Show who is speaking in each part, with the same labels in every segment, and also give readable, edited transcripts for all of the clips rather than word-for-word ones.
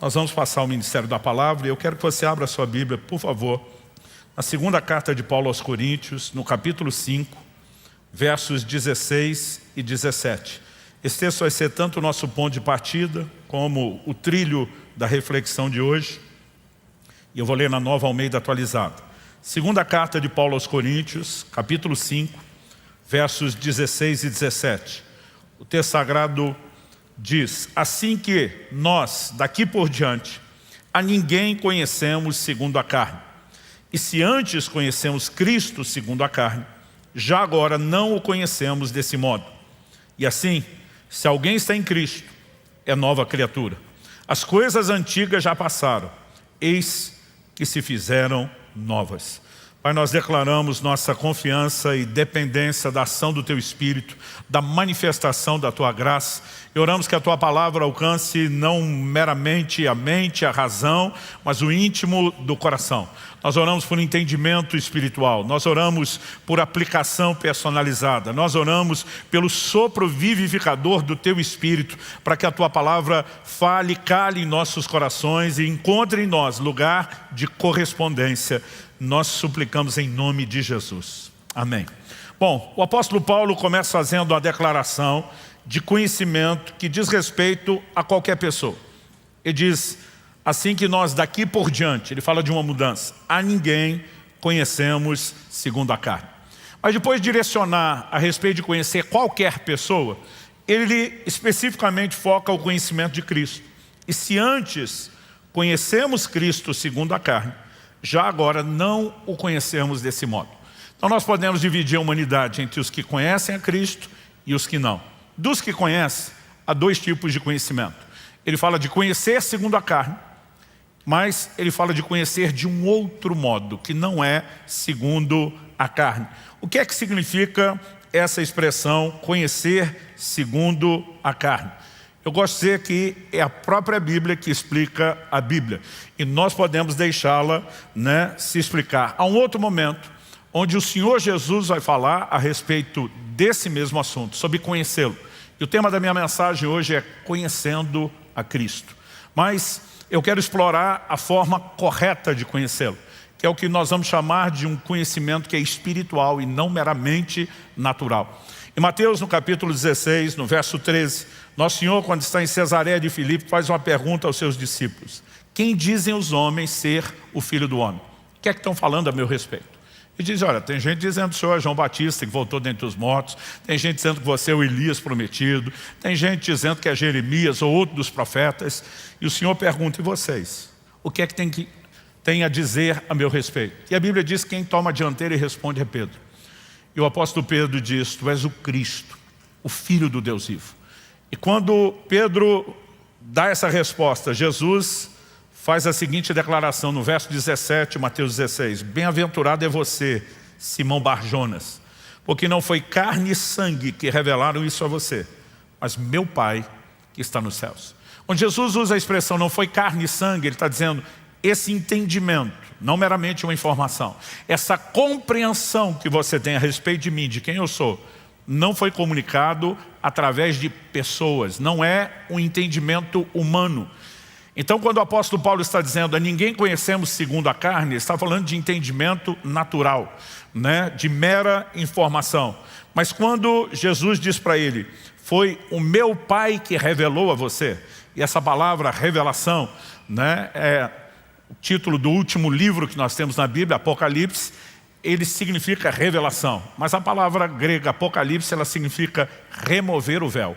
Speaker 1: Nós vamos passar ao ministério da palavra e eu quero que você abra a sua Bíblia, por favor, na segunda carta de Paulo aos Coríntios, no capítulo 5, versos 16 e 17. Esse texto vai ser tanto o nosso ponto de partida, como o trilho da reflexão de hoje. E eu vou ler na Nova Almeida atualizada. Segunda carta de Paulo aos Coríntios, capítulo 5, versos 16 e 17. O texto sagrado diz: assim que nós, daqui por diante, a ninguém conhecemos segundo a carne. E se antes conhecemos Cristo segundo a carne, já agora não o conhecemos desse modo. E assim, se alguém está em Cristo, é nova criatura. As coisas antigas já passaram, eis que se fizeram novas. Pai, nós declaramos nossa confiança e dependência da ação do Teu Espírito, da manifestação da Tua graça. E oramos que a Tua palavra alcance não meramente a mente, a razão, mas o íntimo do coração. Nós oramos por entendimento espiritual, nós oramos por aplicação personalizada, nós oramos pelo sopro vivificador do Teu Espírito, para que a Tua palavra fale, cale em nossos corações e encontre em nós lugar de correspondência. Nós suplicamos em nome de Jesus. Amém. Bom, o apóstolo Paulo começa fazendo uma declaração de conhecimento que diz respeito a qualquer pessoa. Ele diz, assim que nós daqui por diante, ele fala de uma mudança, a ninguém conhecemos segundo a carne. Mas depois de direcionar a respeito de conhecer qualquer pessoa, ele especificamente foca o conhecimento de Cristo. E se antes conhecemos Cristo segundo a carne, já agora não o conhecemos desse modo. Então nós podemos dividir a humanidade entre os que conhecem a Cristo e os que não. Dos que conhecem, há dois tipos de conhecimento. Ele fala de conhecer segundo a carne, mas ele fala de conhecer de um outro modo, que não é segundo a carne. O que é que significa essa expressão, conhecer segundo a carne? Eu gosto de dizer que é a própria Bíblia que explica a Bíblia. E nós podemos deixá-la, se explicar. Há um outro momento onde o Senhor Jesus vai falar a respeito desse mesmo assunto, sobre conhecê-lo. E o tema da minha mensagem hoje é conhecendo a Cristo. Mas eu quero explorar a forma correta de conhecê-lo, que é o que nós vamos chamar de um conhecimento que é espiritual e não meramente natural. Em Mateus, no capítulo 16, no verso 13, Nosso Senhor, quando está em Cesareia de Filipe, faz uma pergunta aos seus discípulos: quem dizem os homens ser o Filho do Homem? O que é que estão falando a meu respeito? Ele diz, olha, tem gente dizendo que o Senhor é João Batista, que voltou dentre os mortos, tem gente dizendo que você é o Elias prometido, tem gente dizendo que é Jeremias ou outro dos profetas, e o Senhor pergunta, e vocês? O que é que tem a dizer a meu respeito? E a Bíblia diz que quem toma a dianteira e responde é Pedro. E o apóstolo Pedro diz, tu és o Cristo, o Filho do Deus vivo. E quando Pedro dá essa resposta, Jesus faz a seguinte declaração no verso 17, Mateus 16. Bem-aventurado é você, Simão Barjonas, porque não foi carne e sangue que revelaram isso a você, mas meu Pai que está nos céus. Quando Jesus usa a expressão não foi carne e sangue, ele está dizendo esse entendimento, não meramente uma informação, essa compreensão que você tem a respeito de mim, de quem eu sou, não foi comunicado através de pessoas, não é um entendimento humano. Então quando o apóstolo Paulo está dizendo a ninguém conhecemos segundo a carne, ele está falando de entendimento natural, de mera informação. Mas quando Jesus diz para ele, foi o meu Pai que revelou a você, e essa palavra revelação é o título do último livro que nós temos na Bíblia, Apocalipse, ele significa revelação. Mas a palavra grega Apocalipse, ela significa remover o véu.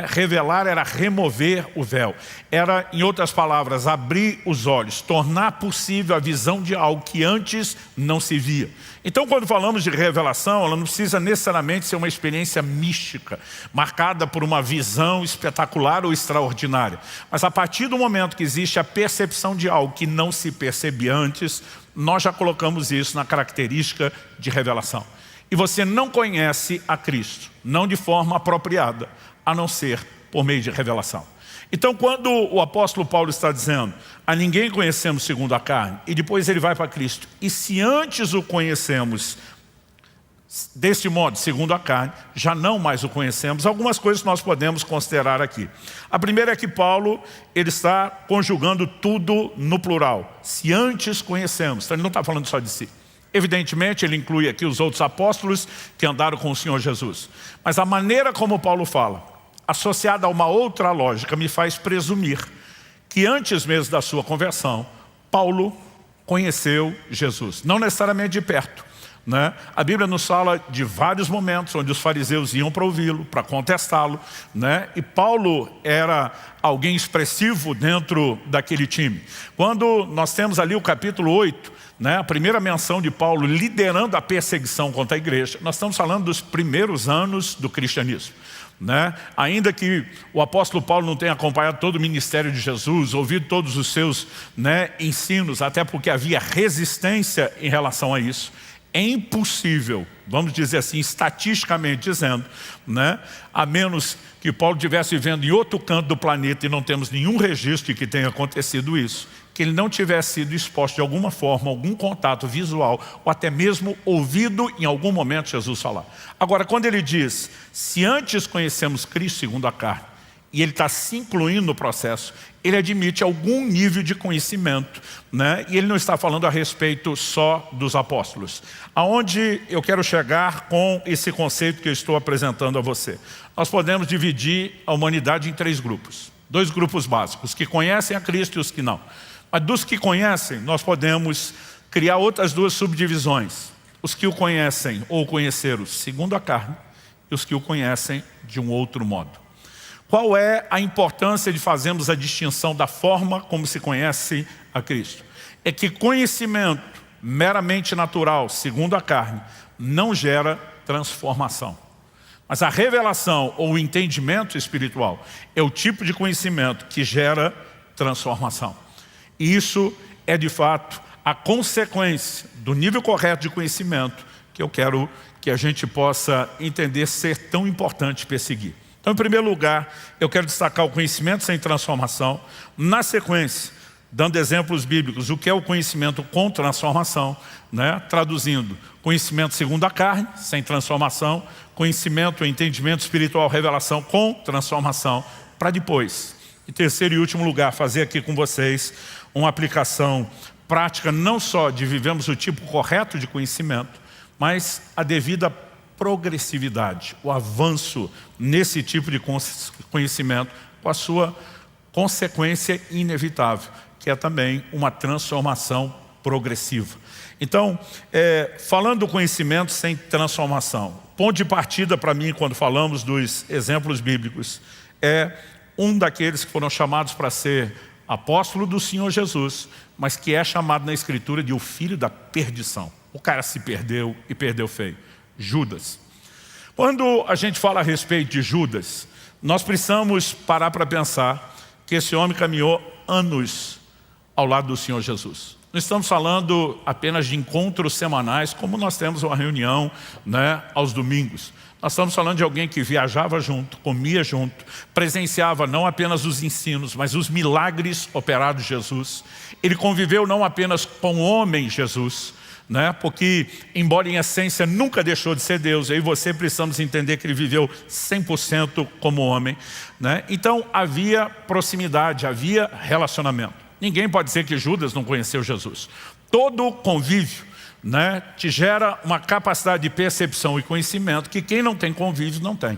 Speaker 1: Revelar era remover o véu. Era, em outras palavras, abrir os olhos, tornar possível a visão de algo que antes não se via. Então, quando falamos de revelação, ela não precisa necessariamente ser uma experiência mística, marcada por uma visão espetacular ou extraordinária. Mas a partir do momento que existe a percepção de algo que não se percebia antes, nós já colocamos isso na característica de revelação. E você não conhece a Cristo, não de forma apropriada, a não ser por meio de revelação. Então quando o apóstolo Paulo está dizendo a ninguém conhecemos segundo a carne, e depois ele vai para Cristo, e se antes o conhecemos Deste modo, segundo a carne, já não mais o conhecemos. Algumas coisas nós podemos considerar aqui. A primeira é que Paulo, ele está conjugando tudo no plural. Se antes conhecemos, então ele não está falando só de si. Evidentemente, ele inclui aqui os outros apóstolos que andaram com o Senhor Jesus. Mas a maneira como Paulo fala, associada a uma outra lógica, me faz presumir que antes mesmo da sua conversão, Paulo conheceu Jesus. Não necessariamente de perto. A Bíblia nos fala de vários momentos onde os fariseus iam para ouvi-lo, para contestá-lo, e Paulo era alguém expressivo dentro daquele time. Quando nós temos ali o capítulo 8, a primeira menção de Paulo liderando a perseguição contra a igreja, nós estamos falando dos primeiros anos do cristianismo. Ainda que o apóstolo Paulo não tenha acompanhado todo o ministério de Jesus, ouvido todos os seus ensinos, até porque havia resistência em relação a isso, é impossível, vamos dizer assim, estatisticamente dizendo, a menos que Paulo estivesse vivendo em outro canto do planeta e não temos nenhum registro de que tenha acontecido isso, que ele não tivesse sido exposto de alguma forma, algum contato visual, ou até mesmo ouvido em algum momento Jesus falar. Agora, quando ele diz, se antes conhecemos Cristo segundo a carne, e ele está se incluindo no processo, ele admite algum nível de conhecimento, e ele não está falando a respeito só dos apóstolos. Aonde eu quero chegar com esse conceito que eu estou apresentando a você? Nós podemos dividir a humanidade em 3 grupos. 2 grupos básicos, os que conhecem a Cristo e os que não. Mas dos que conhecem, nós podemos criar outras 2 subdivisões. Os que o conhecem ou o conheceram segundo a carne e os que o conhecem de um outro modo. Qual é a importância de fazermos a distinção da forma como se conhece a Cristo? É que conhecimento meramente natural, segundo a carne, não gera transformação. Mas a revelação ou o entendimento espiritual é o tipo de conhecimento que gera transformação. E isso é de fato a consequência do nível correto de conhecimento que eu quero que a gente possa entender ser tão importante perseguir. Então, em primeiro lugar, eu quero destacar o conhecimento sem transformação. Na sequência, dando exemplos bíblicos, o que é o conhecimento com transformação, traduzindo, conhecimento segundo a carne, sem transformação, conhecimento, entendimento espiritual, revelação com transformação, para depois, em terceiro e último lugar, fazer aqui com vocês uma aplicação prática, não só de vivemos o tipo correto de conhecimento, mas a devida progressividade, o avanço nesse tipo de conhecimento, com a sua consequência inevitável, que é também uma transformação progressiva. Então, falando do conhecimento sem transformação, ponto de partida para mim, quando falamos dos exemplos bíblicos, é um daqueles que foram chamados para ser apóstolo do Senhor Jesus, mas que é chamado na Escritura de o filho da perdição. O cara se perdeu e perdeu feio. Judas. Quando a gente fala a respeito de Judas, nós precisamos parar para pensar que esse homem caminhou anos ao lado do Senhor Jesus. Não estamos falando apenas de encontros semanais, como nós temos uma reunião aos domingos. Nós estamos falando de alguém que viajava junto, comia junto, presenciava não apenas os ensinos, mas os milagres operados de Jesus. Ele conviveu não apenas com o homem Jesus, porque, embora em essência nunca deixou de ser Deus, eu e você precisamos entender que ele viveu 100% como homem. Então havia proximidade, havia relacionamento. Ninguém pode dizer que Judas não conheceu Jesus. Todo convívio te gera uma capacidade de percepção e conhecimento que quem não tem convívio não tem.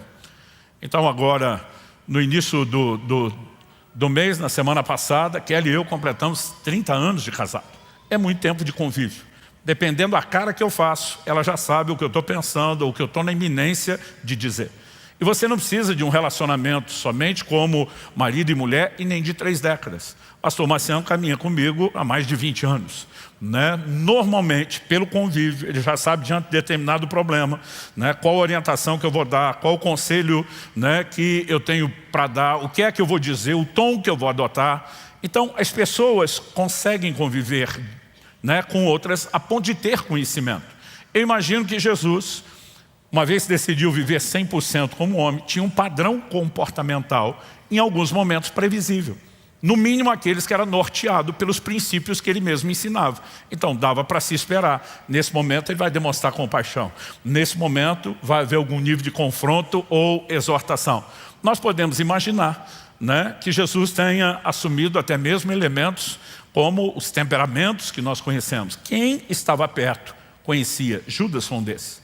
Speaker 1: Então agora, no início do mês, na semana passada, Kelly e eu completamos 30 anos de casado. É muito tempo de convívio. Dependendo da cara que eu faço, ela já sabe o que eu estou pensando, ou o que eu estou na iminência de dizer. E você não precisa de um relacionamento somente como marido e mulher e nem de 3 décadas. Pastor Marciano caminha comigo há mais de 20 anos. Normalmente, pelo convívio, ele já sabe diante de determinado problema, qual a orientação que eu vou dar, qual o conselho que eu tenho para dar, o que é que eu vou dizer, o tom que eu vou adotar. Então, as pessoas conseguem conviver com outras a ponto de ter conhecimento. Eu imagino que Jesus, uma vez que decidiu viver 100% como homem, tinha um padrão comportamental, em alguns momentos previsível. No mínimo aqueles que eram norteados pelos princípios que ele mesmo ensinava. Então dava para se esperar. Nesse momento ele vai demonstrar compaixão. Nesse momento vai haver algum nível de confronto ou exortação. Nós podemos imaginar, né, que Jesus tenha assumido até mesmo elementos como os temperamentos que nós conhecemos. Quem estava perto conhecia. Judas foi um desses.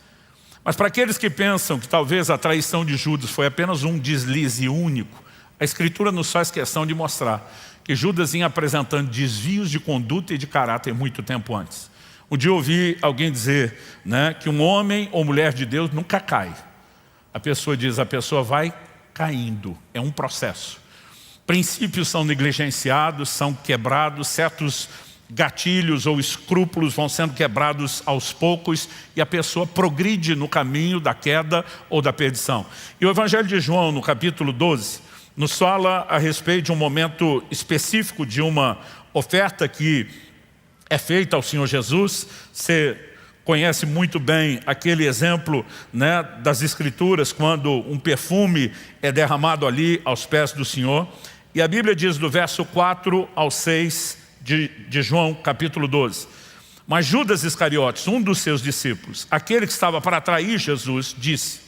Speaker 1: Mas para aqueles que pensam que talvez a traição de Judas foi apenas um deslize único, a Escritura nos faz questão de mostrar que Judas vinha apresentando desvios de conduta e de caráter muito tempo antes. Um dia eu ouvi alguém dizer, né, que um homem ou mulher de Deus nunca cai. A pessoa diz, a pessoa vai caindo, é um processo. Princípios são negligenciados, são quebrados, certos gatilhos ou escrúpulos vão sendo quebrados aos poucos e a pessoa progride no caminho da queda ou da perdição. E o Evangelho de João, no capítulo 12, nos fala a respeito de um momento específico de uma oferta que é feita ao Senhor Jesus. Você conhece muito bem aquele exemplo, né, das Escrituras, quando um perfume é derramado ali aos pés do Senhor. E a Bíblia diz do verso 4 ao 6 de João, capítulo 12. Mas Judas Iscariotes, um dos seus discípulos, aquele que estava para trair Jesus, disse: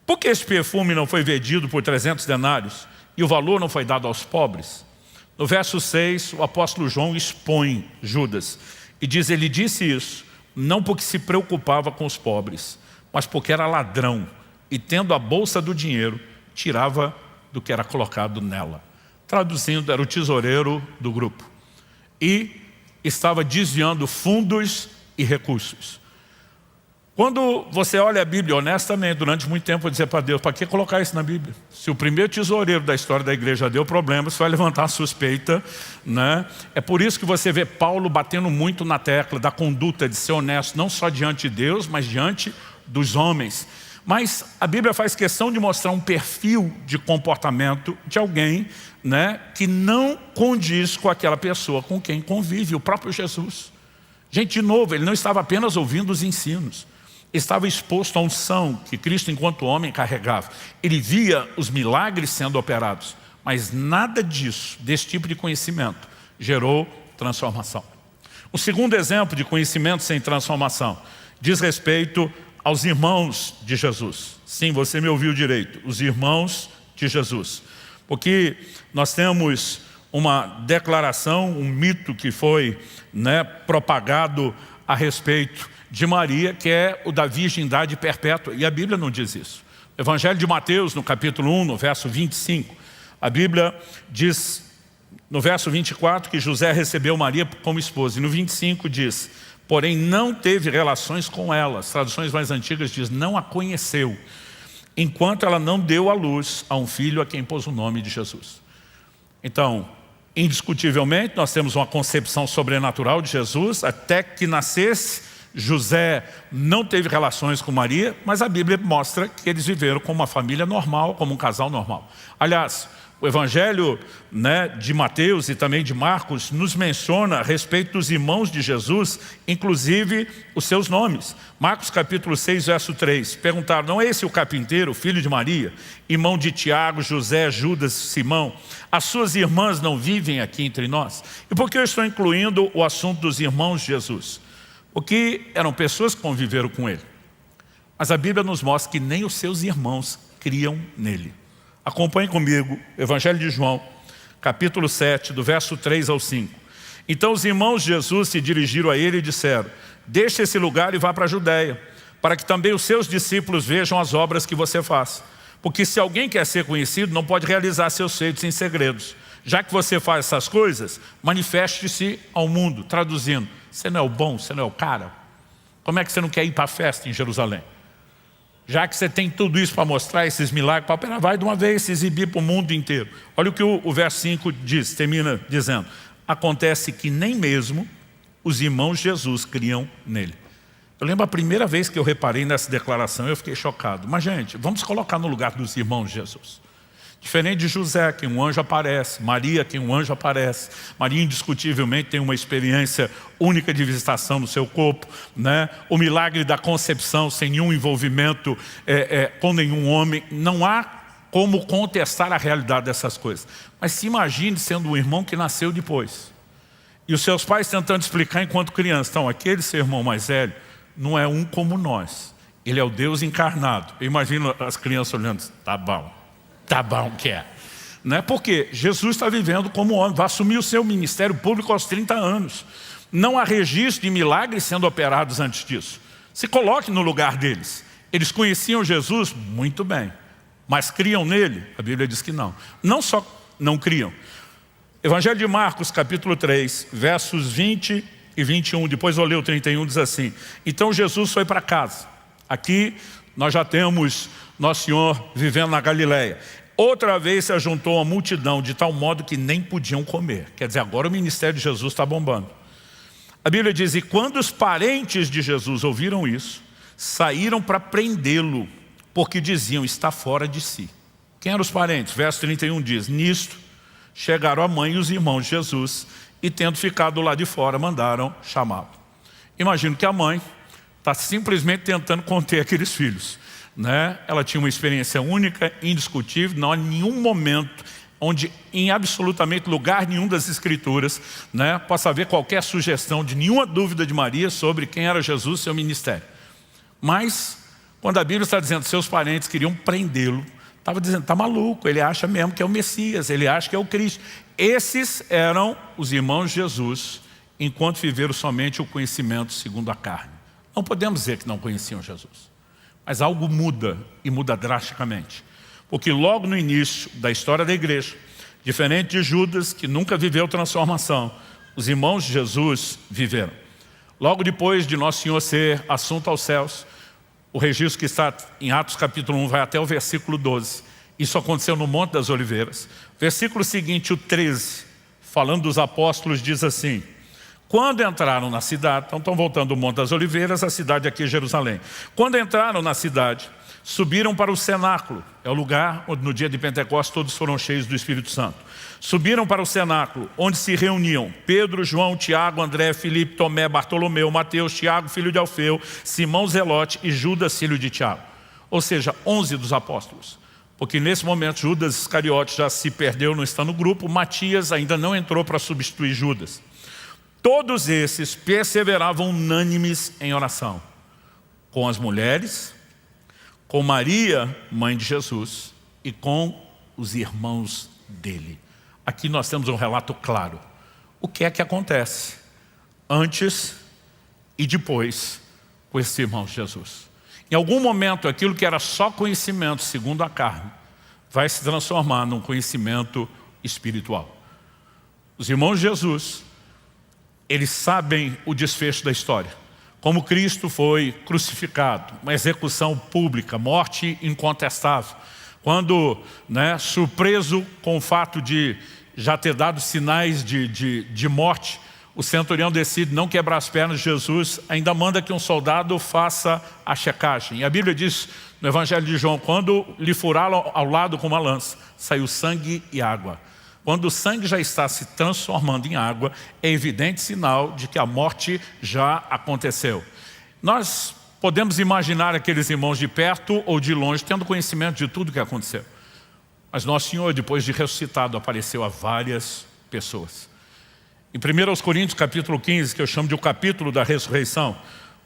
Speaker 1: por que esse perfume não foi vendido por 300 denários e o valor não foi dado aos pobres? No verso 6, o apóstolo João expõe Judas e diz, ele disse isso não porque se preocupava com os pobres, mas porque era ladrão e tendo a bolsa do dinheiro, tirava do que era colocado nela. Traduzindo, era o tesoureiro do grupo e estava desviando fundos e recursos. Quando você olha a Bíblia honestamente, durante muito tempo eu dizia para Deus, para que colocar isso na Bíblia? Se o primeiro tesoureiro da história da igreja deu problema, isso vai levantar a suspeita, né? É por isso que você vê Paulo batendo muito na tecla da conduta de ser honesto, não só diante de Deus, mas diante dos homens. Mas a Bíblia faz questão de mostrar um perfil de comportamento de alguém, né, que não condiz com aquela pessoa com quem convive, o próprio Jesus. Gente, de novo, ele não estava apenas ouvindo os ensinos, estava exposto à unção que Cristo enquanto homem carregava. Ele via os milagres sendo operados, mas nada disso, desse tipo de conhecimento, gerou transformação. O segundo exemplo de conhecimento sem transformação diz respeito aos irmãos de Jesus. Sim, você me ouviu direito, os irmãos de Jesus. Porque nós temos uma declaração, um mito que foi, né, propagado a respeito de Maria, que é o da virgindade perpétua, e a Bíblia não diz isso. O Evangelho de Mateus, no capítulo 1, no verso 25, a Bíblia diz, no verso 24, que José recebeu Maria como esposa, e no 25 diz, porém não teve relações com ela. As traduções mais antigas diz, não a conheceu, enquanto ela não deu à luz a um filho a quem pôs o nome de Jesus. Então, indiscutivelmente, nós temos uma concepção sobrenatural de Jesus, até que nascesse. José não teve relações com Maria, mas a Bíblia mostra que eles viveram como uma família normal, como um casal normal. Aliás, o Evangelho, né, de Mateus e também de Marcos nos menciona a respeito dos irmãos de Jesus, inclusive os seus nomes. Marcos capítulo 6, verso 3. Perguntaram, não é esse o carpinteiro, filho de Maria, irmão de Tiago, José, Judas, Simão? As suas irmãs não vivem aqui entre nós? E por que eu estou incluindo o assunto dos irmãos de Jesus? Porque eram pessoas que conviveram com ele. Mas a Bíblia nos mostra que nem os seus irmãos criam nele. Acompanhe comigo, Evangelho de João, capítulo 7, do verso 3 ao 5. Então os irmãos de Jesus se dirigiram a ele e disseram, deixe esse lugar e vá para a Judéia, para que também os seus discípulos vejam as obras que você faz. Porque se alguém quer ser conhecido, não pode realizar seus feitos em segredos. Já que você faz essas coisas, manifeste-se ao mundo. Traduzindo, você não é o bom, você não é o cara? Como é que você não quer ir para a festa em Jerusalém? Já que você tem tudo isso para mostrar, esses milagres, vai de uma vez se exibir para o mundo inteiro. Olha o que o verso 5 diz, termina dizendo. Acontece que nem mesmo os irmãos de Jesus criam nele. Eu lembro a primeira vez que eu reparei nessa declaração, eu fiquei chocado. Mas gente, vamos colocar no lugar dos irmãos de Jesus. Diferente de José, que um anjo aparece, Maria, que um anjo aparece. Maria indiscutivelmente tem uma experiência única de visitação no seu corpo, né? O milagre da concepção sem nenhum envolvimento com nenhum homem. Não há como contestar a realidade dessas coisas. Mas se imagine sendo um irmão que nasceu depois. E os seus pais tentando explicar enquanto criança. Então, aquele seu irmão mais velho não é um como nós. Ele é o Deus encarnado. Eu imagino as crianças olhando, tá bom que é. Não é porque Jesus está vivendo como homem, vai assumir o seu ministério público aos 30 anos. Não há registro de milagres sendo operados antes disso. Se coloque no lugar deles. Eles conheciam Jesus muito bem, mas criam nele? A Bíblia diz que não. Não só não criam. Evangelho de Marcos, capítulo 3, versos 20 e 21, depois vou ler o 31, diz assim: então Jesus foi para casa. Aqui nós já temos Nosso Senhor vivendo na Galileia. Outra vez se ajuntou a multidão de tal modo que nem podiam comer. Quer dizer, agora o ministério de Jesus está bombando. A Bíblia diz, e quando os parentes de Jesus ouviram isso, saíram para prendê-lo, porque diziam, está fora de si. Quem eram os parentes? Verso 31 diz, nisto chegaram a mãe e os irmãos de Jesus, e tendo ficado lá de fora, mandaram chamá-lo. Imagino que a mãe está simplesmente tentando conter aqueles filhos, né? Ela tinha uma experiência única, indiscutível, não há nenhum momento onde em absolutamente lugar nenhum das Escrituras, né, possa haver qualquer sugestão de nenhuma dúvida de Maria sobre quem era Jesus e seu ministério. Mas, quando a Bíblia está dizendo que seus parentes queriam prendê-lo, estava dizendo, está maluco, ele acha mesmo que é o Messias, ele acha que é o Cristo. Esses eram os irmãos de Jesus, enquanto viveram somente o conhecimento segundo a carne. Não podemos dizer que não conheciam Jesus. Mas algo muda, e muda drasticamente. Porque logo no início da história da igreja, diferente de Judas, que nunca viveu transformação, os irmãos de Jesus viveram. Logo depois de Nosso Senhor ser assunto aos céus, o registro que está em Atos capítulo 1 vai até o versículo 12. Isso aconteceu no Monte das Oliveiras. Versículo seguinte, o 13, falando dos apóstolos, diz assim, quando entraram na cidade, então estão voltando do Monte das Oliveiras, a cidade aqui é Jerusalém. Quando entraram na cidade, subiram para o cenáculo, é o lugar onde no dia de Pentecostes todos foram cheios do Espírito Santo. Subiram para o cenáculo, onde se reuniam Pedro, João, Tiago, André, Filipe, Tomé, Bartolomeu, Mateus, Tiago, filho de Alfeu, Simão Zelote e Judas, filho de Tiago. Ou seja, 11 dos apóstolos. Porque nesse momento Judas Iscariote já se perdeu, não está no grupo, Matias ainda não entrou para substituir Judas. Todos esses perseveravam unânimes em oração, com as mulheres, com Maria, mãe de Jesus, e com os irmãos dele. Aqui nós temos um relato claro. O que é que acontece antes e depois com esses irmãos de Jesus? Em algum momento, aquilo que era só conhecimento segundo a carne, vai se transformar num conhecimento espiritual. Os irmãos de Jesus, eles sabem o desfecho da história. Como Cristo foi crucificado, uma execução pública, morte incontestável. Quando, surpreso com o fato de já ter dado sinais de morte, o centurião decide não quebrar as pernas de Jesus, ainda manda que um soldado faça a checagem. E a Bíblia diz no Evangelho de João, quando lhe furaram ao lado com uma lança, saiu sangue e água. Quando o sangue já está se transformando em água, é evidente sinal de que a morte já aconteceu. Nós podemos imaginar aqueles irmãos de perto ou de longe, tendo conhecimento de tudo que aconteceu. Mas Nosso Senhor, depois de ressuscitado, apareceu a várias pessoas. Em 1 Coríntios capítulo 15, que eu chamo de o capítulo da ressurreição,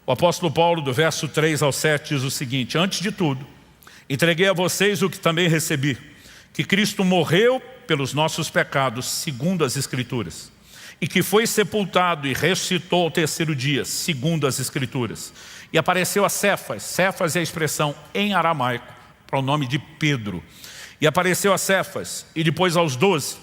Speaker 1: o apóstolo Paulo, do verso 3 ao 7, diz o seguinte, antes de tudo, entreguei a vocês o que também recebi, que Cristo morreu pelos nossos pecados, segundo as Escrituras, e que foi sepultado e ressuscitou ao terceiro dia, segundo as Escrituras. E apareceu a Cefas, Cefas é a expressão em aramaico para o nome de Pedro. E apareceu a Cefas, e depois aos 12.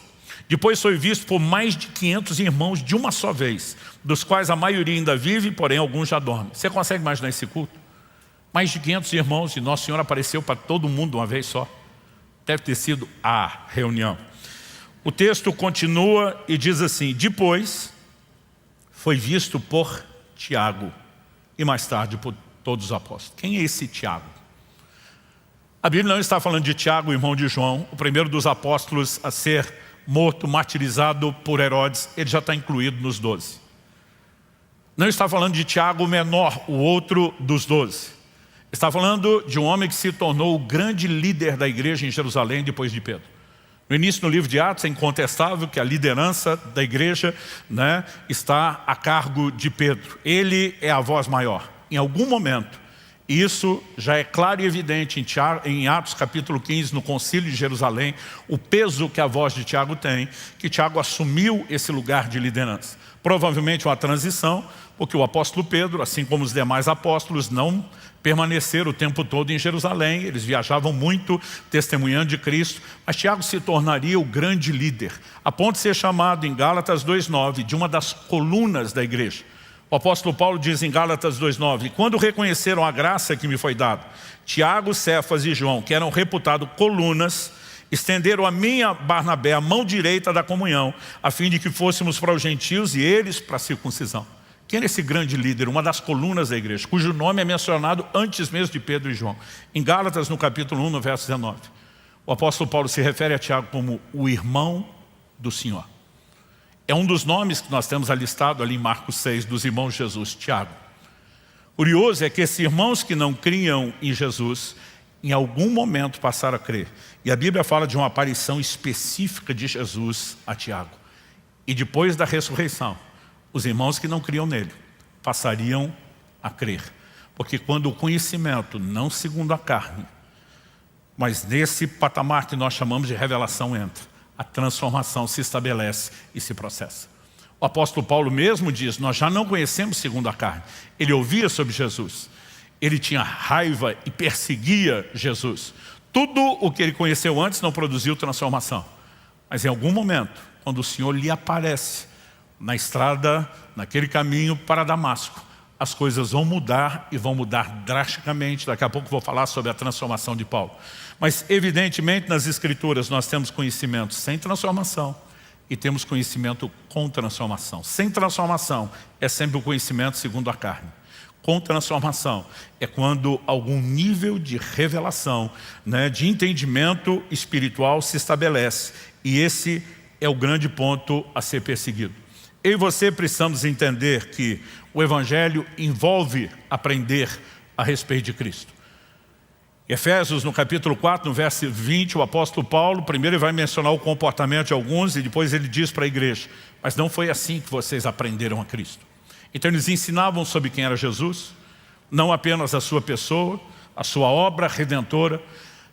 Speaker 1: Depois foi visto por mais de 500 irmãos de uma só vez, dos quais a maioria ainda vive, porém alguns já dormem. Você consegue imaginar esse culto? Mais de 500 irmãos e Nosso Senhor apareceu para todo mundo uma vez só. Deve ter sido a reunião. O texto continua e diz assim, depois foi visto por Tiago e mais tarde por todos os apóstolos. Quem é esse Tiago? A Bíblia não está falando de Tiago, irmão de João, o primeiro dos apóstolos a ser morto, martirizado por Herodes, ele já está incluído nos 12. Não está falando de Tiago o menor, o outro dos 12. Está falando de um homem que se tornou o grande líder da igreja em Jerusalém depois de Pedro. No início do livro de Atos é incontestável que a liderança da igreja, né, está a cargo de Pedro. Ele é a voz maior. Em algum momento, isso já é claro e evidente em Atos capítulo 15, no concílio de Jerusalém, o peso que a voz de Tiago tem, que Tiago assumiu esse lugar de liderança. Provavelmente uma transição, porque o apóstolo Pedro, assim como os demais apóstolos, não permaneceram o tempo todo em Jerusalém. Eles viajavam muito testemunhando de Cristo, mas Tiago se tornaria o grande líder, a ponto de ser chamado em Gálatas 2,9 de uma das colunas da igreja. O apóstolo Paulo diz em Gálatas 2,9: quando reconheceram a graça que me foi dada, Tiago, Cefas e João, que eram reputados colunas, estenderam a mim e a Barnabé a mão direita da comunhão, a fim de que fôssemos para os gentios e eles para a circuncisão. Quem é esse grande líder, uma das colunas da igreja, cujo nome é mencionado antes mesmo de Pedro e João? Em Gálatas, no capítulo 1, no verso 19. O apóstolo Paulo se refere a Tiago como o irmão do Senhor. É um dos nomes que nós temos alistado ali em Marcos 6, dos irmãos de Jesus, Tiago. Curioso é que esses irmãos que não criam em Jesus, em algum momento passaram a crer. E a Bíblia fala de uma aparição específica de Jesus a Tiago. E depois da ressurreição, os irmãos que não criam nele passariam a crer. Porque quando o conhecimento, não segundo a carne, mas nesse patamar que nós chamamos de revelação entra, a transformação se estabelece e se processa. O apóstolo Paulo mesmo diz, nós já não conhecemos segundo a carne. Ele ouvia sobre Jesus. Ele tinha raiva e perseguia Jesus. Tudo o que ele conheceu antes não produziu transformação. Mas em algum momento, quando o Senhor lhe aparece na estrada, naquele caminho para Damasco, as coisas vão mudar e vão mudar drasticamente. Daqui a pouco vou falar sobre a transformação de Paulo. Mas evidentemente nas Escrituras nós temos conhecimento sem transformação e temos conhecimento com transformação. Sem transformação é sempre o conhecimento segundo a carne. Com transformação é quando algum nível de revelação, né, de entendimento espiritual se estabelece. E esse é o grande ponto a ser perseguido. Eu e você precisamos entender que o Evangelho envolve aprender a respeito de Cristo. Efésios, no capítulo 4, no verso 20, o apóstolo Paulo, primeiro ele vai mencionar o comportamento de alguns e depois ele diz para a igreja, mas não foi assim que vocês aprenderam a Cristo. Então eles ensinavam sobre quem era Jesus, não apenas a sua pessoa, a sua obra redentora,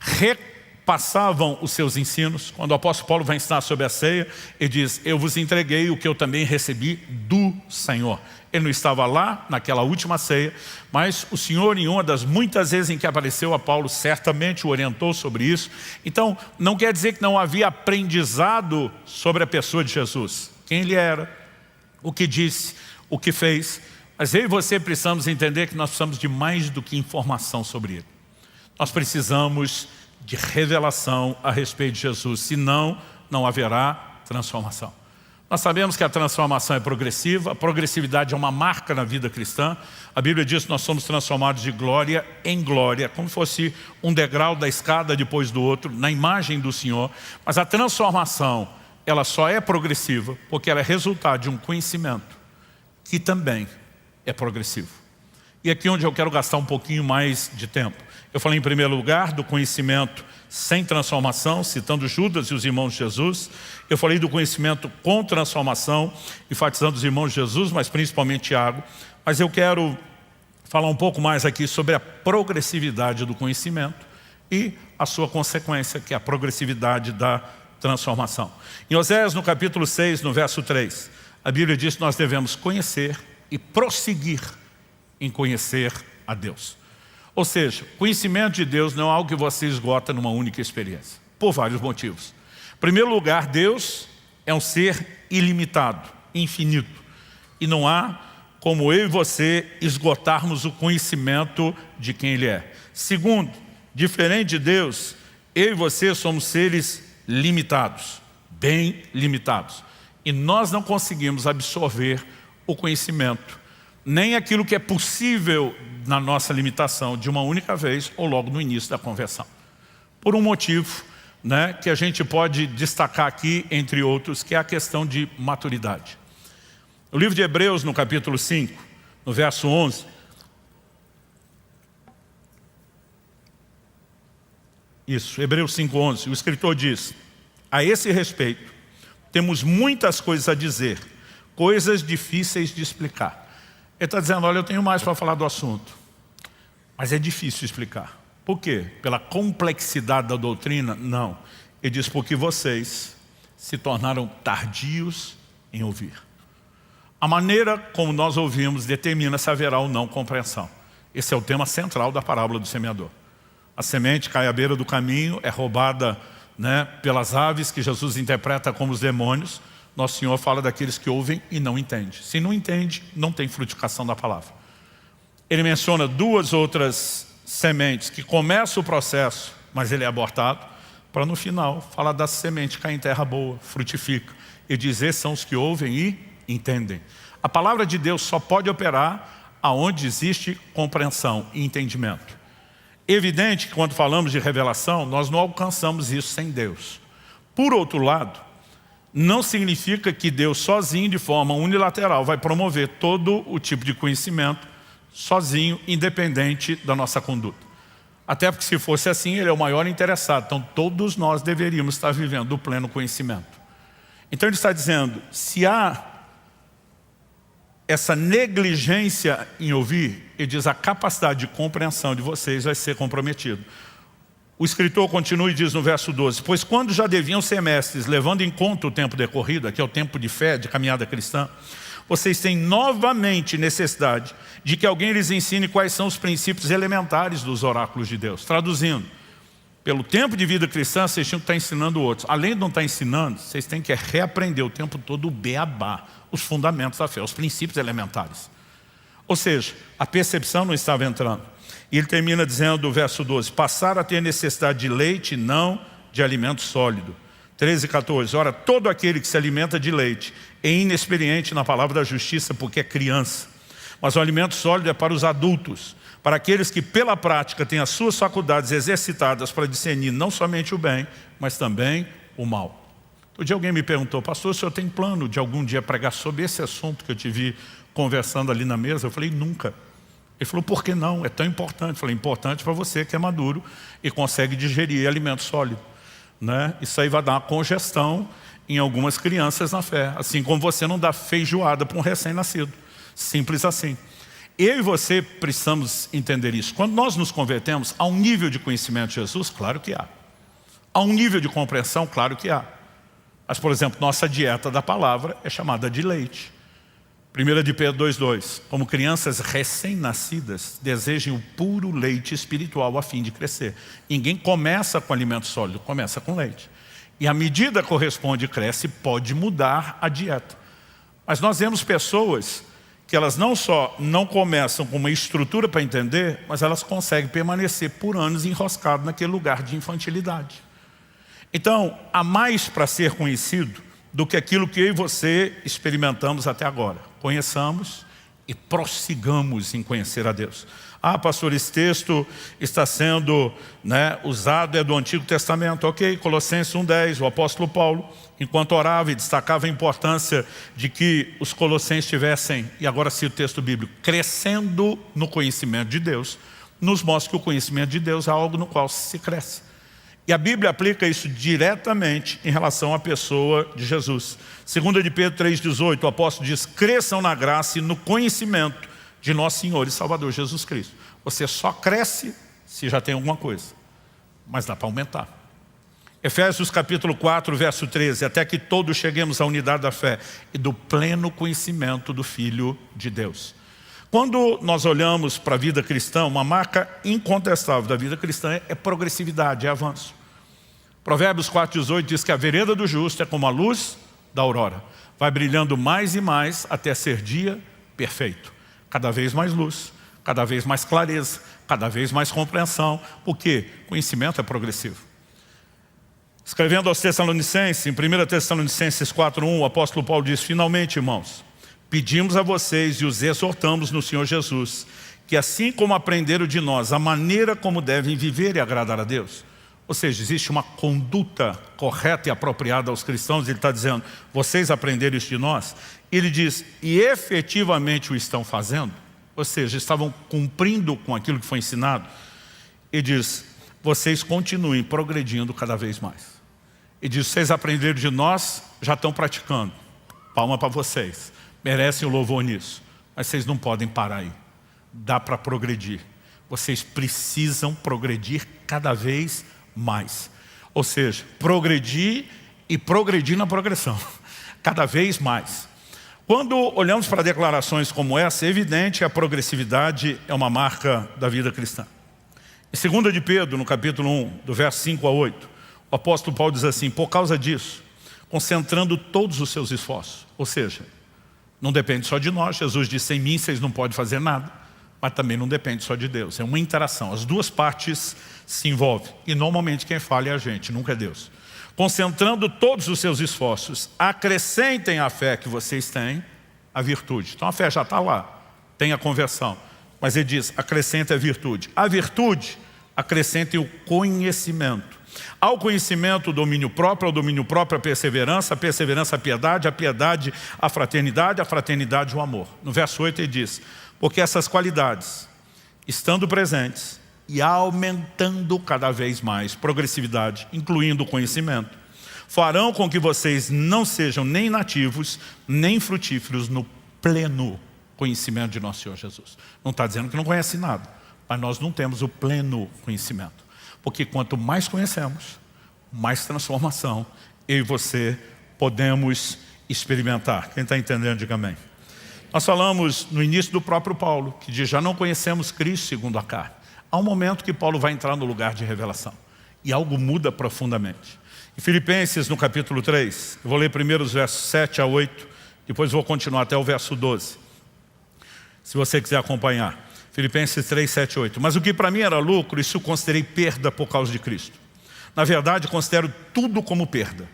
Speaker 1: repassavam os seus ensinos. Quando o apóstolo Paulo vai ensinar sobre a ceia, ele diz, eu vos entreguei o que eu também recebi do Senhor. Ele não estava lá naquela última ceia, mas o Senhor, em uma das muitas vezes em que apareceu a Paulo, certamente o orientou sobre isso. Então, não quer dizer que não havia aprendizado sobre a pessoa de Jesus. Quem ele era, o que disse, o que fez. Mas eu e você precisamos entender que nós precisamos de mais do que informação sobre ele. Nós precisamos de revelação a respeito de Jesus, senão não haverá transformação. Nós sabemos que a transformação é progressiva, a progressividade é uma marca na vida cristã. A Bíblia diz que nós somos transformados de glória em glória, como se fosse um degrau da escada depois do outro, na imagem do Senhor. Mas a transformação, ela só é progressiva porque ela é resultado de um conhecimento que também é progressivo. E aqui onde eu quero gastar um pouquinho mais de tempo. Eu falei em primeiro lugar do conhecimento sem transformação, citando Judas e os irmãos de Jesus. Eu falei do conhecimento com transformação, enfatizando os irmãos de Jesus, mas principalmente Tiago. Mas eu quero falar um pouco mais aqui sobre a progressividade do conhecimento e a sua consequência, que é a progressividade da transformação. Em Oséias, no capítulo 6, no verso 3, a Bíblia diz que nós devemos conhecer e prosseguir em conhecer a Deus. Ou seja, conhecimento de Deus não é algo que você esgota numa única experiência, por vários motivos. Em primeiro lugar, Deus é um ser ilimitado, infinito. E não há como eu e você esgotarmos o conhecimento de quem Ele é. Segundo, diferente de Deus, eu e você somos seres limitados, bem limitados. E nós não conseguimos absorver o conhecimento, nem aquilo que é possível na nossa limitação de uma única vez ou logo no início da conversão. Por um motivo, né, que a gente pode destacar aqui, entre outros, que é a questão de maturidade. O livro de Hebreus, no capítulo 5, no verso 11, Isso, Hebreus 5:11, o escritor diz: a esse respeito, temos muitas coisas a dizer, coisas difíceis de explicar. Ele está dizendo, olha, eu tenho mais para falar do assunto, mas é difícil explicar. Por quê? Pela complexidade da doutrina? Não. Ele diz, porque vocês se tornaram tardios em ouvir. A maneira como nós ouvimos determina se haverá ou não compreensão. Esse é o tema central da parábola do semeador. A semente cai à beira do caminho, é roubada, pelas aves, que Jesus interpreta como os demônios. Nosso Senhor fala daqueles que ouvem e não entendem. Se não entende, não tem frutificação da palavra. Ele menciona duas outras sementes que começam o processo, mas ele é abortado, para no final falar da semente que cai em terra boa, frutifica. E diz, esses são os que ouvem e entendem. A palavra de Deus só pode operar aonde existe compreensão e entendimento. Evidente que quando falamos de revelação, nós não alcançamos isso sem Deus. Por outro lado, não significa que Deus sozinho, de forma unilateral, vai promover todo o tipo de conhecimento, sozinho, independente da nossa conduta. Até porque se fosse assim, Ele é o maior interessado. Então todos nós deveríamos estar vivendo o pleno conhecimento. Então ele está dizendo, se há essa negligência em ouvir, ele diz, a capacidade de compreensão de vocês vai ser comprometida. O escritor continua e diz no verso 12, pois quando já deviam ser mestres, levando em conta o tempo decorrido, que é o tempo de fé, de caminhada cristã, vocês têm novamente necessidade de que alguém lhes ensine quais são os princípios elementares dos oráculos de Deus. Traduzindo, pelo tempo de vida cristã, vocês tinham que estar ensinando outros. Além de não estar ensinando, vocês têm que reaprender o tempo todo o beabá, os fundamentos da fé, os princípios elementares. Ou seja, a percepção não estava entrando. E ele termina dizendo, o verso 12, passaram a ter necessidade de leite, não de alimento sólido. 13 e 14, ora, todo aquele que se alimenta de leite é inexperiente na palavra da justiça porque é criança. Mas o alimento sólido é para os adultos, para aqueles que pela prática têm as suas faculdades exercitadas para discernir não somente o bem, mas também o mal. Um dia alguém me perguntou, pastor, o senhor tem plano de algum dia pregar sobre esse assunto que eu te vi conversando ali na mesa? Eu falei, nunca. Ele falou, por que não? É tão importante. Eu falei, importante para você que é maduro e consegue digerir alimento sólido. Isso aí vai dar uma congestão em algumas crianças na fé. Assim como você não dá feijoada para um recém-nascido. Simples assim. Eu e você precisamos entender isso. Quando nós nos convertemos, há um nível de conhecimento de Jesus? Claro que há. Há um nível de compreensão? Claro que há. Mas, por exemplo, nossa dieta da palavra é chamada de leite. 1 de Pedro 2,2. Como crianças recém-nascidas, desejem o puro leite espiritual a fim de crescer. Ninguém começa com alimento sólido, começa com leite. E à medida que corresponde e cresce, pode mudar a dieta. Mas nós vemos pessoas que elas não só não começam com uma estrutura para entender, mas elas conseguem permanecer por anos enroscadas naquele lugar de infantilidade. Então, há mais para ser conhecido do que aquilo que eu e você experimentamos até agora. Conheçamos e prossigamos em conhecer a Deus. Ah, pastor, esse texto está sendo usado, é do Antigo Testamento. Ok, Colossenses 1,10, o apóstolo Paulo, enquanto orava e destacava a importância de que os colossenses tivessem, e agora cito o texto bíblico, crescendo no conhecimento de Deus, nos mostra que o conhecimento de Deus é algo no qual se cresce. E a Bíblia aplica isso diretamente em relação à pessoa de Jesus. 2 de Pedro 3,18, o apóstolo diz, cresçam na graça e no conhecimento de nosso Senhor e Salvador Jesus Cristo. Você só cresce se já tem alguma coisa, mas dá para aumentar. Efésios capítulo 4, verso 13, até que todos cheguemos à unidade da fé e do pleno conhecimento do Filho de Deus. Quando nós olhamos para a vida cristã, uma marca incontestável da vida cristã é progressividade, é avanço. Provérbios 4,18 diz que a vereda do justo é como a luz da aurora. Vai brilhando mais e mais até ser dia perfeito. Cada vez mais luz, cada vez mais clareza, cada vez mais compreensão. Porque conhecimento é progressivo. Escrevendo aos Tessalonicenses, em 1 Tessalonicenses 4,1, o apóstolo Paulo diz, finalmente, irmãos, pedimos a vocês e os exortamos no Senhor Jesus, que assim como aprenderam de nós a maneira como devem viver e agradar a Deus, ou seja, existe uma conduta correta e apropriada aos cristãos, ele está dizendo, vocês aprenderam isso de nós, ele diz, e efetivamente o estão fazendo, ou seja, estavam cumprindo com aquilo que foi ensinado, ele diz, vocês continuem progredindo cada vez mais. E diz, vocês aprenderam de nós, já estão praticando. Palma para vocês. Merecem o louvor nisso. Mas vocês não podem parar aí. Dá para progredir. Vocês precisam progredir cada vez mais. Ou seja, progredir e progredir na progressão. Cada vez mais. Quando olhamos para declarações como essa, é evidente que a progressividade é uma marca da vida cristã. Em 2 de Pedro, no capítulo 1, do verso 5 a 8, o apóstolo Paulo diz assim, por causa disso, concentrando todos os seus esforços. Ou seja, não depende só de nós. Jesus disse, sem mim vocês não podem fazer nada. Mas também não depende só de Deus. É uma interação. As duas partes se envolvem. E normalmente quem falha é a gente, nunca é Deus. Concentrando todos os seus esforços, acrescentem à fé que vocês têm a virtude. Então a fé já está lá, tem a conversão. Mas ele diz, acrescente a virtude. A virtude, acrescentem o conhecimento. Ao conhecimento, o domínio próprio, ao domínio próprio, a perseverança a piedade, a piedade, a fraternidade, o amor. No verso 8 ele diz, porque essas qualidades, estando presentes e aumentando cada vez mais, progressividade, incluindo o conhecimento, farão com que vocês não sejam nem nativos, nem frutíferos no pleno conhecimento de nosso Senhor Jesus. Não está dizendo que não conhece nada, mas nós não temos o pleno conhecimento. Porque quanto mais conhecemos, mais transformação eu e você podemos experimentar. Quem está entendendo, diga amém. Nós falamos no início do próprio Paulo, que diz, já não conhecemos Cristo segundo a carne. Há um momento que Paulo vai entrar no lugar de revelação. E algo muda profundamente. Em Filipenses, no capítulo 3, eu vou ler primeiro os versos 7 a 8, depois vou continuar até o verso 12. Se você quiser acompanhar. Filipenses 3, 7, 8. Mas o que para mim era lucro, isso eu considerei perda por causa de Cristo. Na verdade, considero tudo como perda,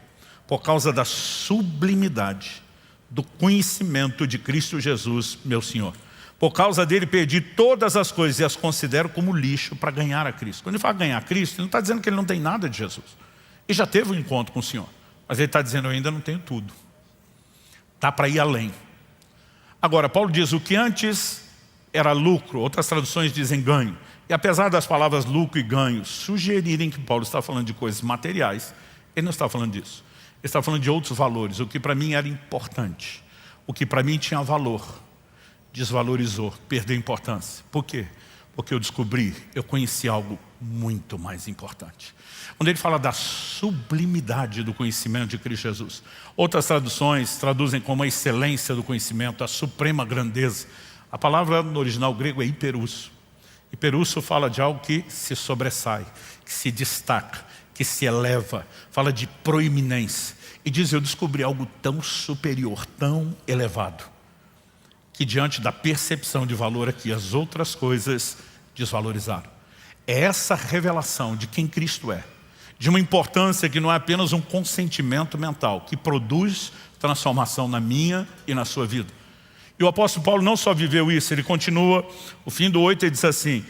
Speaker 1: por causa da sublimidade do conhecimento de Cristo Jesus, meu Senhor. Por causa dele perdi todas as coisas e as considero como lixo para ganhar a Cristo. Quando ele fala ganhar a Cristo, ele não está dizendo que ele não tem nada de Jesus. Ele já teve um encontro com o Senhor, mas ele está dizendo, eu ainda não tenho tudo. Dá para ir além. Agora, Paulo diz, o que antes era lucro, outras traduções dizem ganho. E apesar das palavras lucro e ganho sugerirem que Paulo está falando de coisas materiais, ele não está falando disso. Ele está falando de outros valores. O que para mim era importante, o que para mim tinha valor, desvalorizou, perdeu importância. Por quê? Porque eu conheci algo muito mais importante. Quando ele fala da sublimidade do conhecimento de Cristo Jesus, outras traduções traduzem como a excelência do conhecimento, a suprema grandeza. A palavra no original grego é hiperusso. Hiperusso fala de algo que se sobressai, que se destaca, que se eleva, fala de proeminência. E diz, eu descobri algo tão superior, tão elevado, que diante da percepção de valor aqui, as outras coisas desvalorizaram. É essa revelação de quem Cristo é, de uma importância que não é apenas um consentimento mental, que produz transformação na minha e na sua vida. E o apóstolo Paulo não só viveu isso, ele continua, o fim do 8 ele diz assim,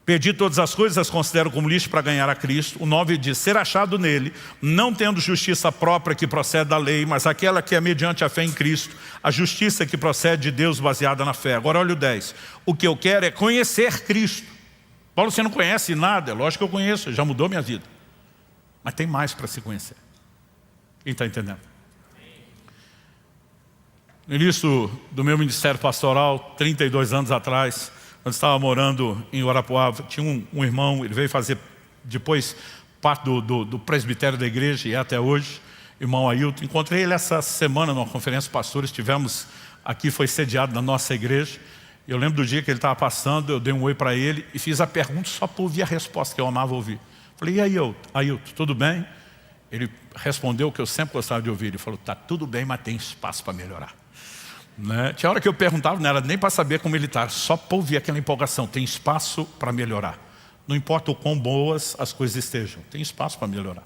Speaker 1: perdi todas as coisas, as considero como lixo para ganhar a Cristo. O 9 diz, ser achado nele, não tendo justiça própria que procede da lei, mas aquela que é mediante a fé em Cristo, a justiça que procede de Deus baseada na fé. Agora olha o 10, o que eu quero é conhecer Cristo. Paulo, você não conhece nada? É lógico que eu conheço, já mudou minha vida. Mas tem mais para se conhecer. Quem está entendendo? No início do meu ministério pastoral, 32 anos atrás, quando estava morando em Guarapuava, tinha um irmão, ele veio fazer depois parte do presbitério da igreja e até hoje, irmão Ailton. Encontrei ele essa semana numa conferência de pastores, estivemos aqui, foi sediado na nossa igreja. Eu lembro do dia que ele estava passando, eu dei um oi para ele e fiz a pergunta só para ouvir a resposta que eu amava ouvir. Falei, e aí, Ailton, tudo bem? Ele respondeu o que eu sempre gostava de ouvir, ele falou, está tudo bem, mas tem espaço para melhorar. Né? Tinha hora que eu perguntava, não era nem para saber como ele está, só para ouvir aquela empolgação, tem espaço para melhorar. Não importa o quão boas as coisas estejam, tem espaço para melhorar.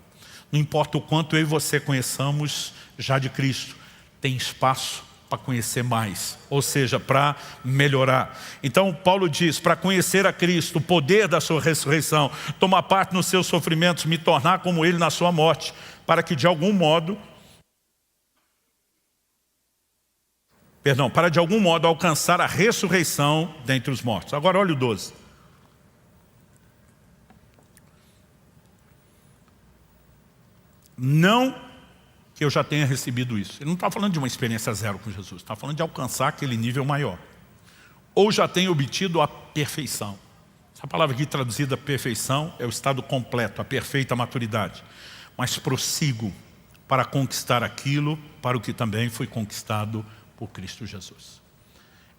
Speaker 1: Não importa o quanto eu e você conheçamos já de Cristo, tem espaço para conhecer mais, ou seja, para melhorar. Então Paulo diz, para conhecer a Cristo, o poder da sua ressurreição, tomar parte nos seus sofrimentos, me tornar como Ele na sua morte, para que de algum modo alcançar a ressurreição dentre os mortos. Agora olha o 12. Não que eu já tenha recebido isso. Ele não está falando de uma experiência zero com Jesus, está falando de alcançar aquele nível maior. Ou já tenho obtido a perfeição. Essa palavra aqui traduzida perfeição é o estado completo, a perfeita maturidade. Mas prossigo para conquistar aquilo para o que também foi conquistado por Cristo Jesus.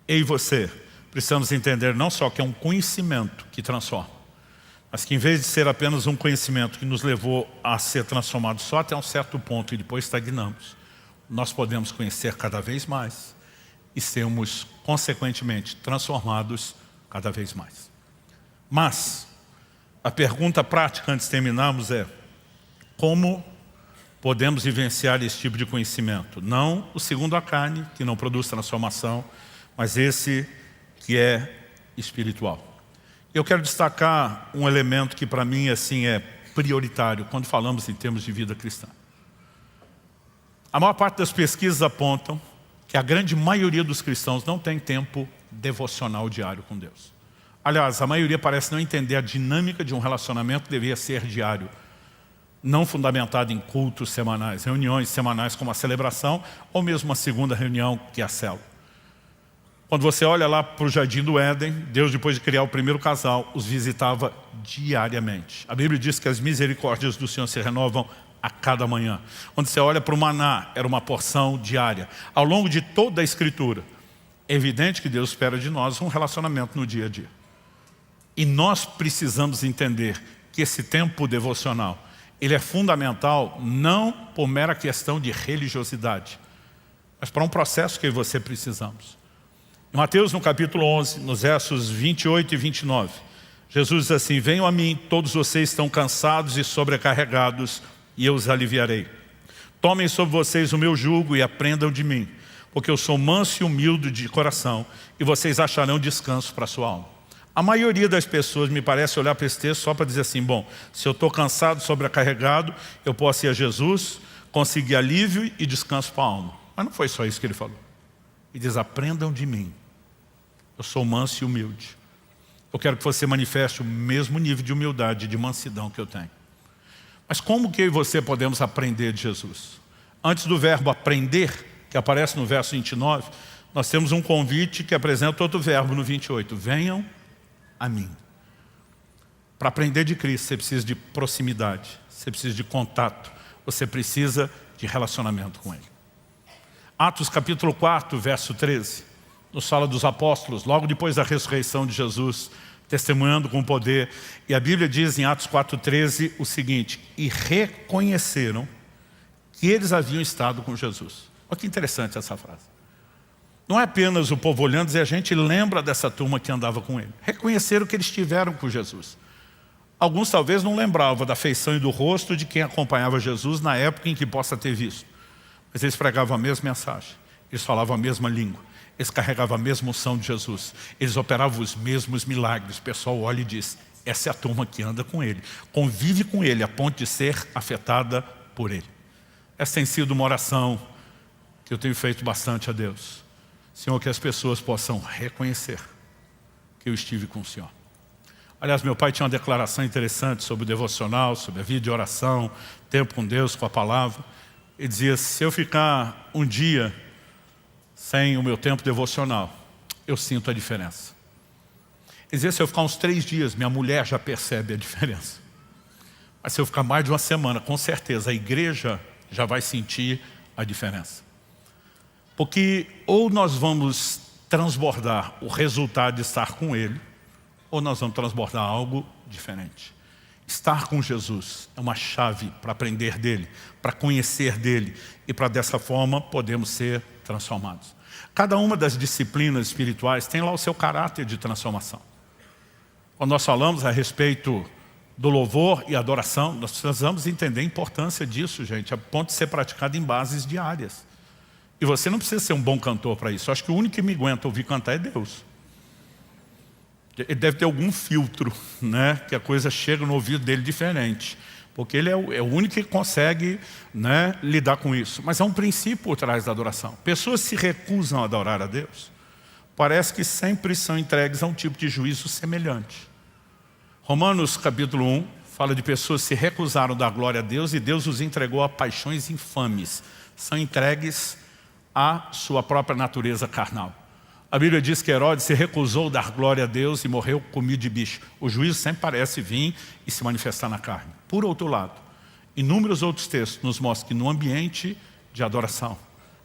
Speaker 1: Eu e você precisamos entender não só que é um conhecimento que transforma, mas que em vez de ser apenas um conhecimento que nos levou a ser transformado só até um certo ponto e depois estagnamos, nós podemos conhecer cada vez mais e sermos, consequentemente, transformados cada vez mais. Mas a pergunta prática antes de terminarmos é: como podemos vivenciar esse tipo de conhecimento? Não o segundo a carne, que não produz transformação, mas esse que é espiritual. Eu quero destacar um elemento que para mim assim é prioritário quando falamos em termos de vida cristã. A maior parte das pesquisas apontam que a grande maioria dos cristãos não tem tempo devocional diário com Deus. Aliás, a maioria parece não entender a dinâmica de um relacionamento que deveria ser diário, não fundamentado em cultos semanais, reuniões semanais como a celebração, ou mesmo uma segunda reunião que é a célula. Quando você olha lá para o Jardim do Éden, Deus, depois de criar o primeiro casal, os visitava diariamente. A Bíblia diz que as misericórdias do Senhor se renovam a cada manhã. Quando você olha para o maná, era uma porção diária. Ao longo de toda a Escritura, é evidente que Deus espera de nós um relacionamento no dia a dia. E nós precisamos entender que esse tempo devocional, ele é fundamental não por mera questão de religiosidade, mas para um processo que eu e você precisamos. Em Mateus, no capítulo 11, nos versos 28 e 29, Jesus diz assim: venham a mim, todos vocês estão cansados e sobrecarregados, e eu os aliviarei. Tomem sobre vocês o meu jugo e aprendam de mim, porque eu sou manso e humilde de coração, e vocês acharão descanso para a sua alma. A maioria das pessoas me parece olhar para esse texto só para dizer assim: bom, se eu estou cansado, sobrecarregado, eu posso ir a Jesus, conseguir alívio e descanso para a alma. Mas não foi só isso que ele falou. Ele diz: aprendam de mim, eu sou manso e humilde. Eu quero que você manifeste o mesmo nível de humildade e de mansidão que eu tenho. Mas como que eu e você podemos aprender de Jesus? Antes do verbo aprender, que aparece no verso 29, nós temos um convite que apresenta outro verbo no 28. Venham a mim. Para aprender de Cristo, você precisa de proximidade, você precisa de contato, você precisa de relacionamento com Ele. Atos capítulo 4, verso 13, nos fala dos apóstolos, logo depois da ressurreição de Jesus, testemunhando com poder. E a Bíblia diz em Atos 4,13 o seguinte: e reconheceram que eles haviam estado com Jesus. Olha que interessante essa frase. Não é apenas o povo olhando e a gente lembra dessa turma que andava com ele. Reconheceram que eles estiveram com Jesus. Alguns talvez não lembravam da feição e do rosto de quem acompanhava Jesus na época em que possa ter visto. Mas eles pregavam a mesma mensagem, eles falavam a mesma língua, eles carregavam a mesma unção de Jesus, eles operavam os mesmos milagres. O pessoal olha e diz: essa é a turma que anda com ele, convive com ele a ponto de ser afetada por ele. Essa tem sido uma oração que eu tenho feito bastante a Deus. Senhor, que as pessoas possam reconhecer que eu estive com o Senhor. Aliás, meu pai tinha uma declaração interessante sobre o devocional, sobre a vida de oração, tempo com Deus, com a palavra. Ele dizia: se eu ficar um dia sem o meu tempo devocional, eu sinto a diferença. Ele dizia: se eu ficar uns 3 dias, minha mulher já percebe a diferença. Mas se eu ficar mais de uma semana, com certeza a igreja já vai sentir a diferença. Porque ou nós vamos transbordar o resultado de estar com Ele, ou nós vamos transbordar algo diferente. Estar com Jesus é uma chave para aprender dEle, para conhecer dEle, e para dessa forma podermos ser transformados. Cada uma das disciplinas espirituais tem lá o seu caráter de transformação. Quando nós falamos a respeito do louvor e adoração, nós precisamos entender a importância disso, gente, a ponto de ser praticado em bases diárias. E você não precisa ser um bom cantor para isso. Eu acho que o único que me aguenta ouvir cantar é Deus. Ele deve ter algum filtro, né, que a coisa chega no ouvido dele diferente. Porque ele é o único que consegue, né, lidar com isso. Mas há um princípio por trás da adoração. Pessoas se recusam a adorar a Deus, parece que sempre são entregues a um tipo de juízo semelhante. Romanos capítulo 1 fala de pessoas que se recusaram da glória a Deus e Deus os entregou a paixões infames. São entregues à sua própria natureza carnal. A Bíblia diz que Herodes se recusou a dar glória a Deus e morreu comido de bicho. O juízo sempre parece vir e se manifestar na carne. Por outro lado, inúmeros outros textos nos mostram que no ambiente de adoração,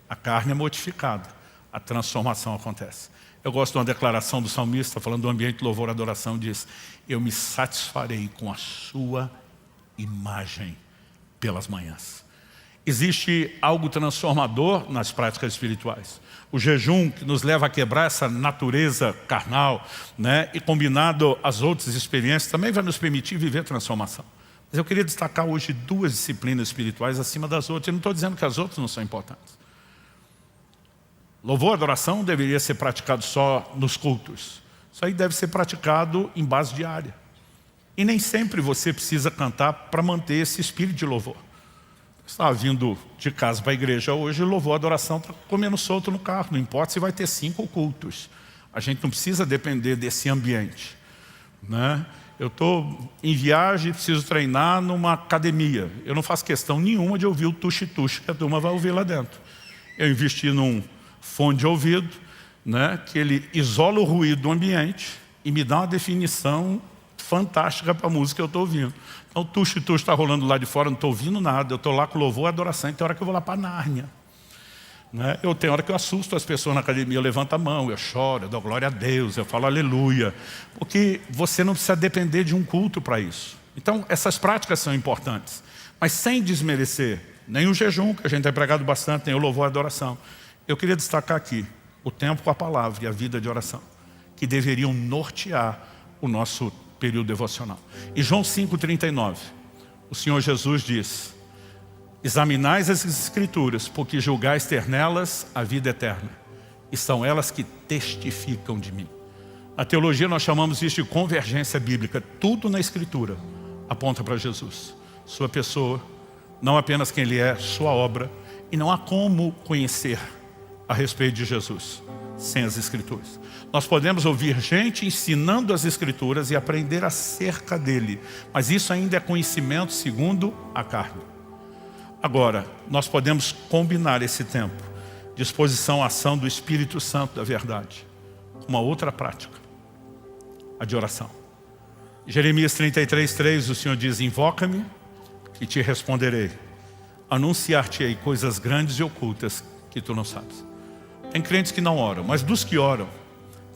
Speaker 1: a carne é mortificada, a transformação acontece. Eu gosto de uma declaração do salmista, falando do ambiente de louvor e adoração, diz: eu me satisfarei com a sua imagem pelas manhãs. Existe algo transformador nas práticas espirituais. O jejum que nos leva a quebrar essa natureza carnal, né? E combinado às outras experiências, também vai nos permitir viver transformação. Mas eu queria destacar hoje 2 disciplinas espirituais acima das outras. Eu não estou dizendo que as outras não são importantes. Louvor e adoração deveria ser praticado só nos cultos. Isso aí deve ser praticado em base diária. E nem sempre você precisa cantar para manter esse espírito de louvor. Você estava vindo de casa para a igreja hoje, louvor e adoração está comendo solto no carro. Não importa se vai ter 5 cultos. A gente não precisa depender desse ambiente, né? Eu estou em viagem, preciso treinar numa academia. Eu não faço questão nenhuma de ouvir o tuxe-tuxe que a turma vai ouvir lá dentro. Eu investi num fone de ouvido, né, que ele isola o ruído do ambiente e me dá uma definição fantástica para a música que eu estou ouvindo. Então o tuxe-tuxe está rolando lá de fora, não estou ouvindo nada, eu estou lá com louvor e adoração, e tem hora que eu vou lá para Nárnia. Né? Eu tenho hora que eu assusto as pessoas na academia, eu levanto a mão, eu choro, eu dou glória a Deus, eu falo aleluia. Porque você não precisa depender de um culto para isso. Então essas práticas são importantes, mas sem desmerecer nem o jejum, que a gente tem pregado bastante, nem o louvor e adoração. Eu queria destacar aqui o tempo com a palavra e a vida de oração, que deveriam nortear o nosso período devocional. Em João 5,39, o Senhor Jesus diz: examinais as Escrituras, porque julgais ter nelas a vida eterna, e são elas que testificam de mim. Na teologia nós chamamos isso de convergência bíblica. Tudo na Escritura aponta para Jesus, sua pessoa, não apenas quem Ele é, sua obra, e não há como conhecer a respeito de Jesus sem as Escrituras. Nós podemos ouvir gente ensinando as Escrituras e aprender acerca dele, mas isso ainda é conhecimento segundo a carne. Agora, nós podemos combinar esse tempo de exposição à ação do Espírito Santo da verdade com uma outra prática, a de oração. Jeremias 33:3, o Senhor diz: invoca-me e te responderei, anunciar-te-ei coisas grandes e ocultas que tu não sabes. Tem crentes que não oram, mas dos que oram,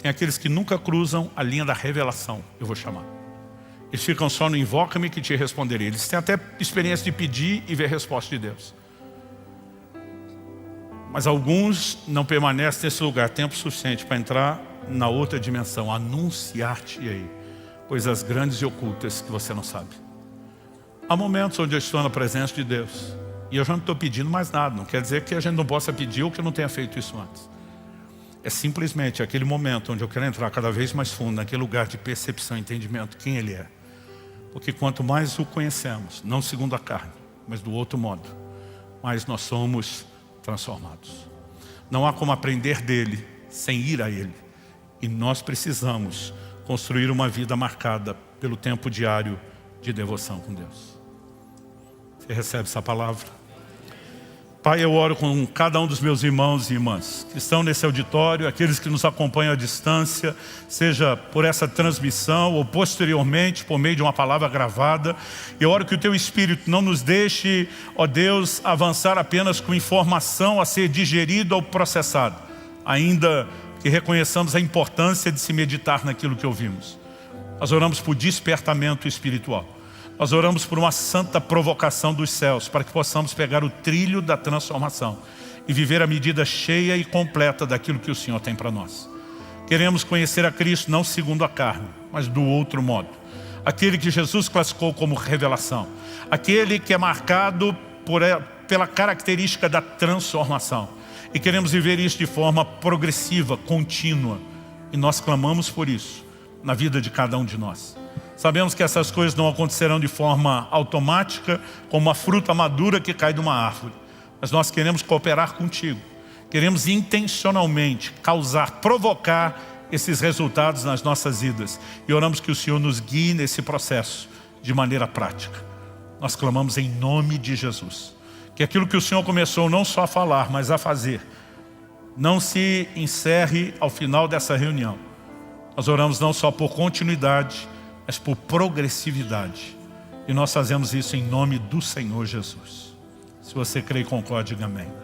Speaker 1: tem aqueles que nunca cruzam a linha da revelação, eu vou chamar. Eles ficam só no invoca-me que te responderei. Eles têm até experiência de pedir e ver a resposta de Deus. Mas alguns não permanecem nesse lugar tempo suficiente para entrar na outra dimensão, anunciar-te-ei coisas grandes e ocultas que você não sabe. Há momentos onde eu estou na presença de Deus e eu já não estou pedindo mais nada. Não quer dizer que a gente não possa pedir ou que eu não tenha feito isso antes. É simplesmente aquele momento onde eu quero entrar cada vez mais fundo naquele lugar de percepção e entendimento quem Ele é. Porque quanto mais o conhecemos, não segundo a carne, mas do outro modo, mais nós somos transformados. Não há como aprender dele sem ir a Ele. E nós precisamos construir uma vida marcada pelo tempo diário de devoção com Deus. Você recebe essa palavra? Pai, eu oro com cada um dos meus irmãos e irmãs que estão nesse auditório, aqueles que nos acompanham à distância, seja por essa transmissão ou posteriormente por meio de uma palavra gravada. Eu oro que o Teu Espírito não nos deixe, ó Deus, avançar apenas com informação a ser digerida ou processada, ainda que reconheçamos a importância de se meditar naquilo que ouvimos. Nós oramos por despertamento espiritual. Nós oramos por uma santa provocação dos céus, para que possamos pegar o trilho da transformação e viver a medida cheia e completa daquilo que o Senhor tem para nós. Queremos conhecer a Cristo não segundo a carne, mas do outro modo. Aquele que Jesus classificou como revelação. Aquele que é marcado pela característica da transformação. E queremos viver isso de forma progressiva, contínua. E nós clamamos por isso na vida de cada um de nós. Sabemos que essas coisas não acontecerão de forma automática, como uma fruta madura que cai de uma árvore. Mas nós queremos cooperar contigo. Queremos intencionalmente provocar esses resultados nas nossas vidas. E oramos que o Senhor nos guie nesse processo de maneira prática. Nós clamamos em nome de Jesus. Que aquilo que o Senhor começou não só a falar, mas a fazer, não se encerre ao final dessa reunião. Nós oramos não só por continuidade, mas por progressividade. E nós fazemos isso em nome do Senhor Jesus. Se você crê e concorda, diga amém.